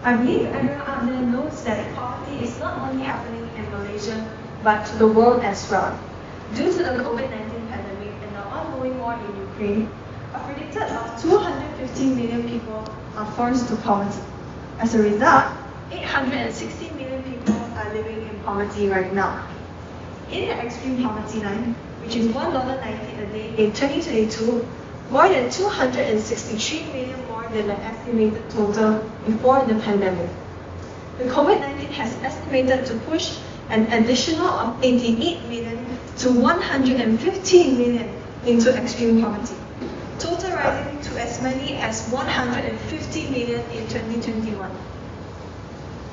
I believe everyone out there knows that poverty is not only happening in Malaysia, but to the world as well. Due to the COVID-19 pandemic and the ongoing war in Ukraine, a predicted of 250 million people are forced to poverty. As a result, 860 million people are living in poverty right now. In the extreme poverty line, which is $1.90 a day in 2022, more than 263 million more than the estimated total before the pandemic. The COVID-19 has estimated to push an additional of 88 million to 115 million into extreme poverty, total rising to as many as 150 million in 2021.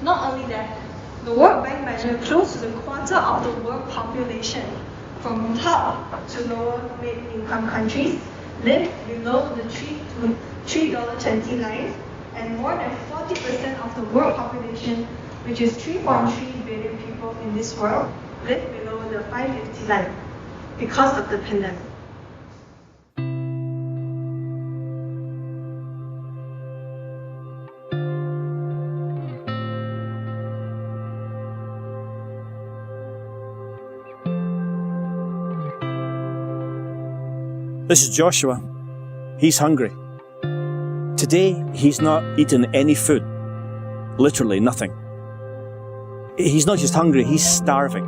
Not only that, the World Bank measured close to the quarter of the world population from top to lower mid-income countries live below the $3.20 line, and more than 40% of the world population, which is 3.3 billion people in this world, live below the $5.50 line because of the pandemic. This is Joshua. He's hungry. Today, he's not eaten any food. Literally nothing. He's not just hungry, he's starving.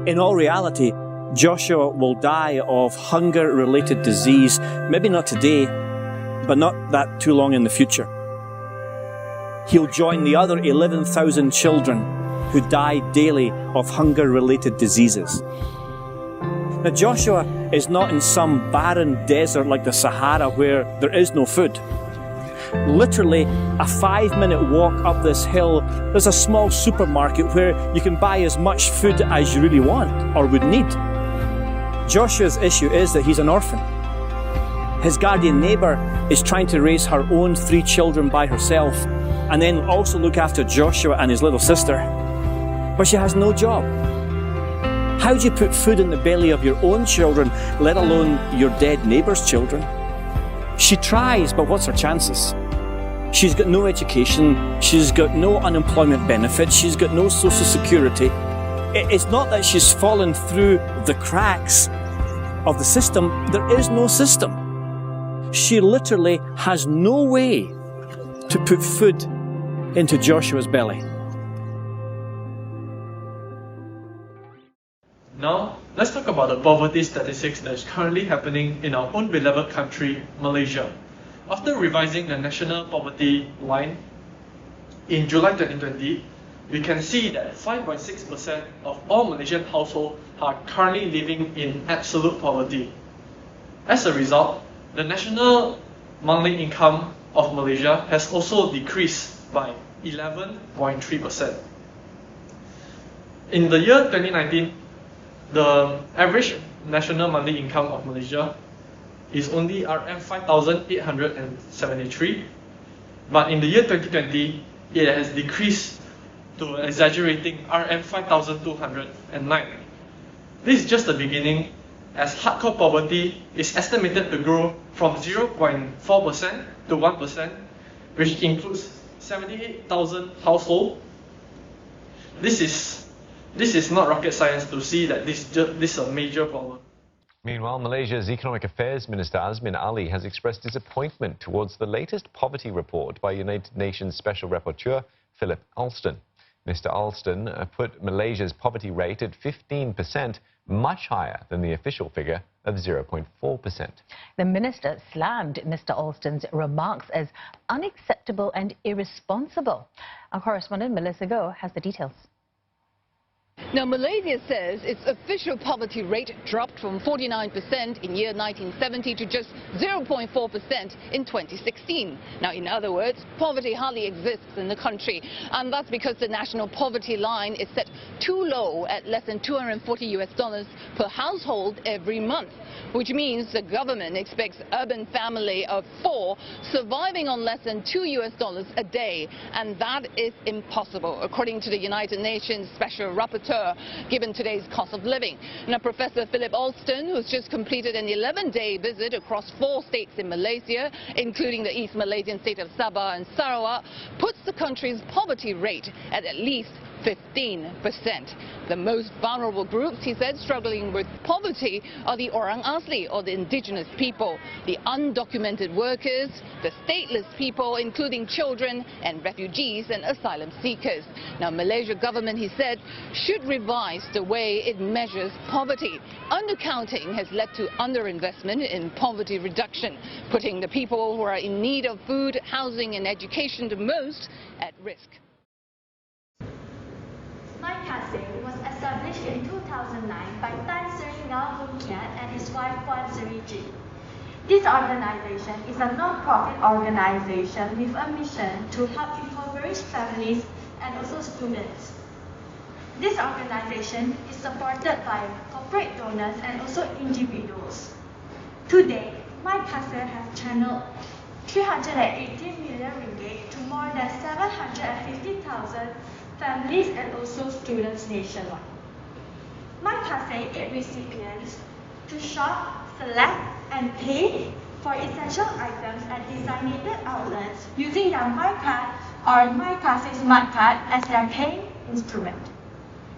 In all reality, Joshua will die of hunger-related disease, maybe not today, but not that too long in the future. He'll join the other 11,000 children who die daily of hunger-related diseases. Now, Joshua is not in some barren desert like the Sahara where there is no food. Literally, a 5-minute walk up this hill, there's a small supermarket where you can buy as much food as you really want or would need. Joshua's issue is that he's an orphan. His guardian neighbour is trying to raise her own 3 children by herself and then also look after Joshua and his little sister. But she has no job. How do you put food in the belly of your own children, let alone your dead neighbour's children? She tries, but what's her chances? She's got no education, she's got no unemployment benefits, she's got no social security. It's not that she's fallen through the cracks of the system, there is no system. She literally has no way to put food into Joshua's belly. Now, let's talk about the poverty statistics that is currently happening in our own beloved country, Malaysia. After revising the national poverty line in July 2020, we can see that 5.6% of all Malaysian households are currently living in absolute poverty. As a result, the national monthly income of Malaysia has also decreased by 11.3%. In the year 2019, the average national monthly income of Malaysia is only RM 5,873, but in the year 2020, it has decreased to an exaggerating RM 5,209. This is just the beginning, as hardcore poverty is estimated to grow from 0.4% to 1%, which includes 78,000 households. This is not rocket science to see that this is a major problem. Meanwhile, Malaysia's Economic Affairs Minister Azmin Ali has expressed disappointment towards the latest poverty report by United Nations Special Rapporteur Philip Alston. Mr. Alston put Malaysia's poverty rate at 15%, much higher than the official figure of 0.4%. The minister slammed Mr. Alston's remarks as unacceptable and irresponsible. Our correspondent Melissa Goh has the details. Now, Malaysia says its official poverty rate dropped from 49% in year 1970 to just 0.4% in 2016. Now, in other words, poverty hardly exists in the country, and that's because the national poverty line is set too low at less than $240 per household every month, which means the government expects urban family of 4 surviving on less than $2 a day, and that is impossible, according to the United Nations Special Rapporteur rapporteur, given today's cost of living. Now, Professor Philip Alston, who's just completed an 11-day visit across 4 states in Malaysia, including the East Malaysian state of Sabah and Sarawak, puts the country's poverty rate at least 15%. The most vulnerable groups, he said, struggling with poverty are the Orang Asli, or the indigenous people, the undocumented workers, the stateless people, including children and refugees and asylum seekers. Now, Malaysia government, he said, should revise the way it measures poverty. Undercounting has led to underinvestment in poverty reduction, putting the people who are in need of food, housing and education the most at risk. My Kasih was established in 2009 by Tan Sri Ngau Boon Kiat and his wife Puan Sri Ji. This organization is a non-profit organization with a mission to help impoverished families and also students. This organization is supported by corporate donors and also individuals. To date, My Kasih has channeled 318 million ringgit to more than 750,000 families and also students nationwide. My Kasih aids recipients to shop, select, and pay for essential items at designated outlets using their My Card or My Kasih Smart Card as their paying instrument.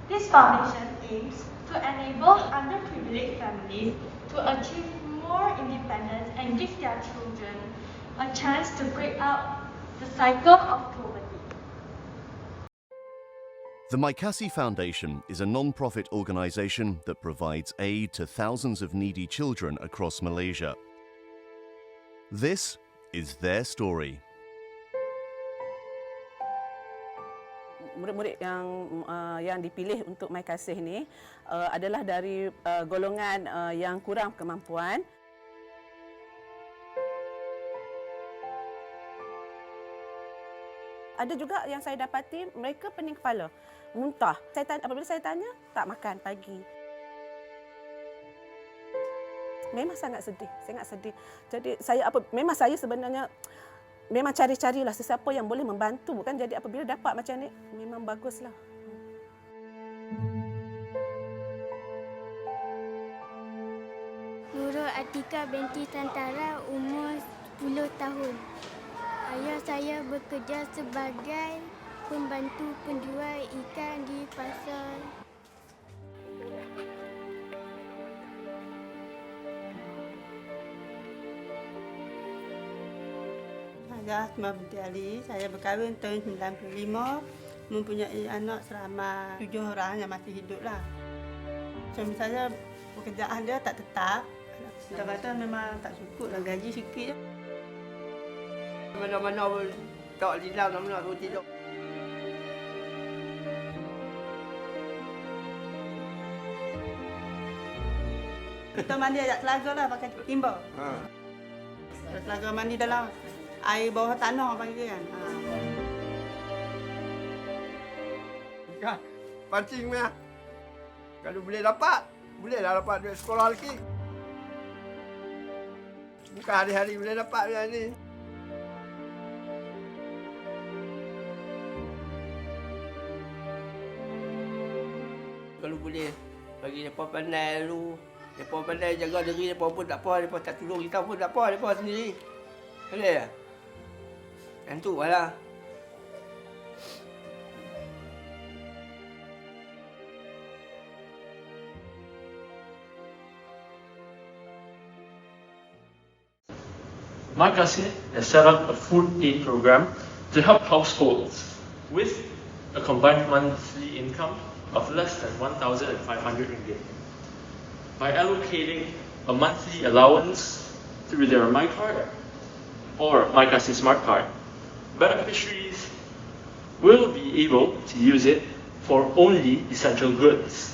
This foundation aims to enable underprivileged families to achieve more independence and give their children a chance to break out the cycle of poverty. The My Kasih Foundation is a non-profit organisation that provides aid to thousands of needy children across Malaysia. This is their story. Murid-murid yang dipilih untuk My Kasih ini adalah dari golongan yang kurang kemampuan. Ada juga yang saya dapati mereka pening kepala, muntah. Apabila saya tanya, tak makan pagi. Memang sangat sedih. Jadi memang saya sebenarnya memang carilah sesiapa yang boleh membantu, bukan? Jadi apabila dapat macam ni, memang baguslah. Nurul Atika binti Santara, umur 10 tahun. Ayah saya bekerja sebagai pembantu penjual ikan di pasar. Saya Asma binti Ali, saya berkahwin tahun 95, mempunyai anak selama 7 orang yang masih hiduplah. Suami saya pekerjaan dia tak tetap, kadang-kadang memang tak cukup lah, gaji sikit je. Mana-mana pun tak lilang, mana-mana pun tidur. Kita mandi air telaga lah pakai timba. Telaga mandi dalam air bawah tanah panggil kan. Kan, pancing meh. Kalau bolehlah dapat duit sekolah lagi. Bukan hari-hari boleh dapat macam ni. Kalau boleh bagi mereka pandai dulu. Mereka pandai jaga diri mereka pun tak apa. Mereka tak tolong kita pun tak apa. Mereka sendiri. Boleh tak? Yang tu lah. My Kasih has set up a food aid program to help households with a combined monthly income of less than 1,500 ringgit. By allocating a monthly allowance through their My Card or My Kasih Smart Card, beneficiaries will be able to use it for only essential goods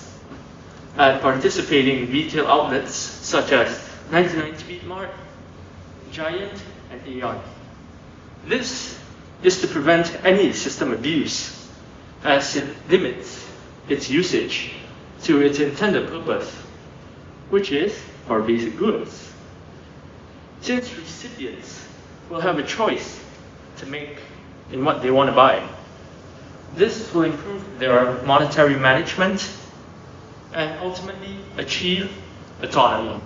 at participating retail outlets such as 99 Speed Mart, Giant and Aeon. This is to prevent any system abuse as it limits its usage to its intended purpose, which is for basic goods. Since recipients will have a choice to make in what they want to buy, This will improve their monetary management and ultimately achieve autonomy.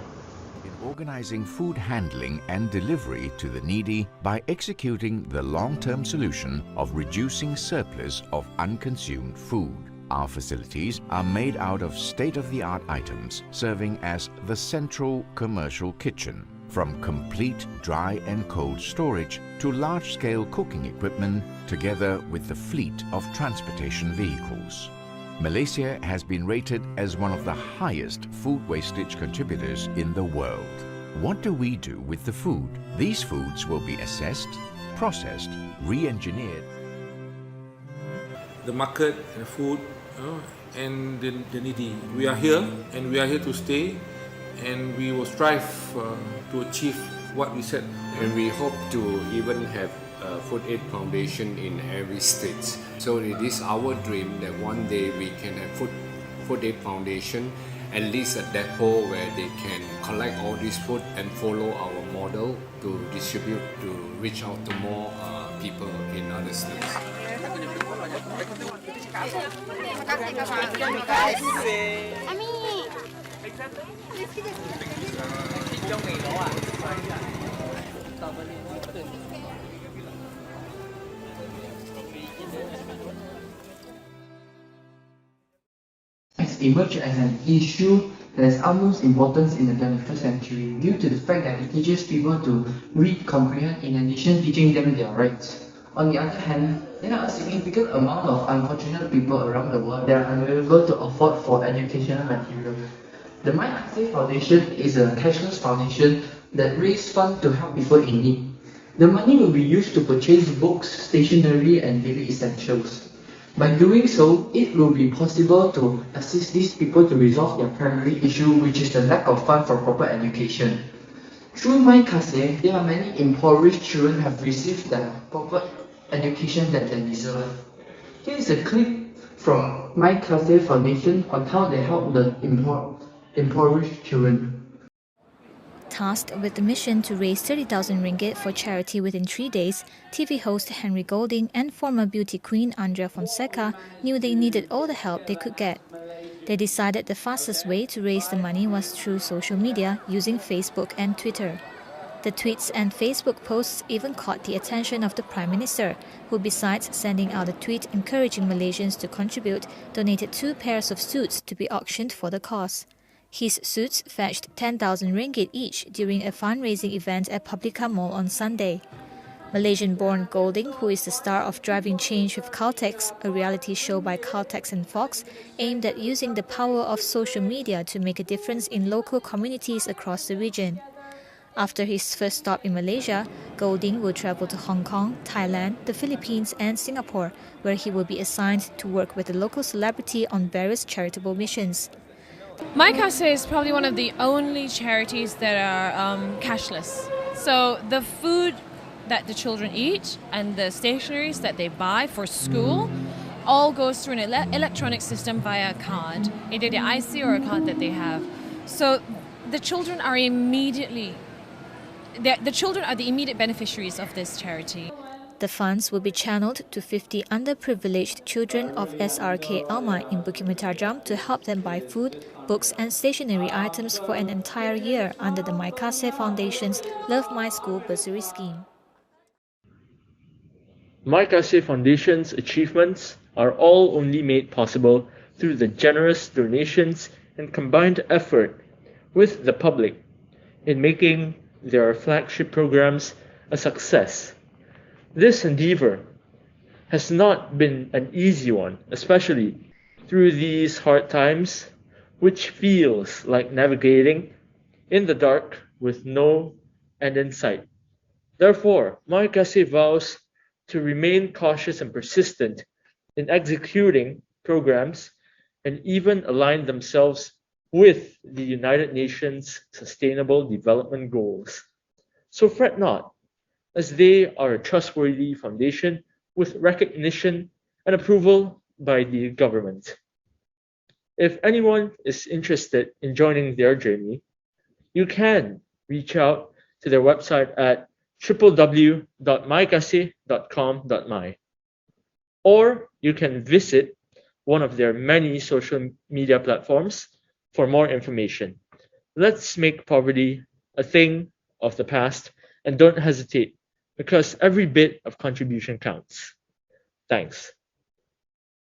In organizing food handling and delivery to the needy by executing the long-term solution of reducing surplus of unconsumed food. Our facilities are made out of state-of-the-art items, serving as the central commercial kitchen, from complete dry and cold storage to large-scale cooking equipment, together with the fleet of transportation vehicles. Malaysia has been rated as one of the highest food wastage contributors in the world. What do we do with the food? These foods will be assessed, processed, re-engineered. The market and food and the needy. We are here and we are here to stay, and we will strive to achieve what we said. And we hope to even have a Food Aid Foundation in every state. So it is our dream that one day we can have Food Aid Foundation, at least a depot where they can collect all this food and follow our model to distribute, to reach out to more people in other states. Has emerged as an issue that has utmost importance in the 21st century due to the fact that it teaches people to read, comprehend, in addition teaching them their rights. On the other hand, there are a significant amount of unfortunate people around the world that are unable to afford for educational material. The My Cafe Foundation is a cashless foundation that raises funds to help people in need. The money will be used to purchase books, stationery, and daily essentials. By doing so, it will be possible to assist these people to resolve their primary issue, which is the lack of funds for proper education. Through My Cafe, there are many impoverished children who have received the proper education that they deserve. Here is a clip from My Cafe Foundation on how they help the impoverished children. Tasked with the mission to raise 30,000 ringgit for charity within 3 days, TV host Henry Golding and former beauty queen Andrea Fonseca knew they needed all the help they could get. They decided the fastest way to raise the money was through social media using Facebook and Twitter. The tweets and Facebook posts even caught the attention of the Prime Minister, who, besides sending out a tweet encouraging Malaysians to contribute, donated 2 pairs of suits to be auctioned for the cause. His suits fetched 10,000 ringgit each during a fundraising event at Publica Mall on Sunday. Malaysian-born Golding, who is the star of Driving Change with Caltex, a reality show by Caltex and Fox, aimed at using the power of social media to make a difference in local communities across the region. After his first stop in Malaysia, Golding will travel to Hong Kong, Thailand, the Philippines and Singapore, where he will be assigned to work with a local celebrity on various charitable missions. My Cafe is probably one of the only charities that are cashless. So the food that the children eat and the stationeries that they buy for school all goes through an electronic system via a card, either the IC or a card that they have. So the children are the immediate beneficiaries of this charity. The funds will be channeled to 50 underprivileged children of SRK Alma in Bukit Mutarjam to help them buy food, books and stationery items for an entire year under the My Cafe Foundation's Love My School bursary scheme. My Cafe Foundation's achievements are all only made possible through the generous donations and combined effort with the public in making their flagship programs a success. This endeavor has not been an easy one, especially through these hard times, which feels like navigating in the dark with no end in sight. Therefore, My Cafe vows to remain cautious and persistent in executing programs and even align themselves with the United Nations Sustainable Development Goals. So fret not, as they are a trustworthy foundation with recognition and approval by the government. If anyone is interested in joining their journey, you can reach out to their website at www.mycafe.com.my. or you can visit one of their many social media platforms for more information. Let's make poverty a thing of the past and don't hesitate, because every bit of contribution counts. Thanks.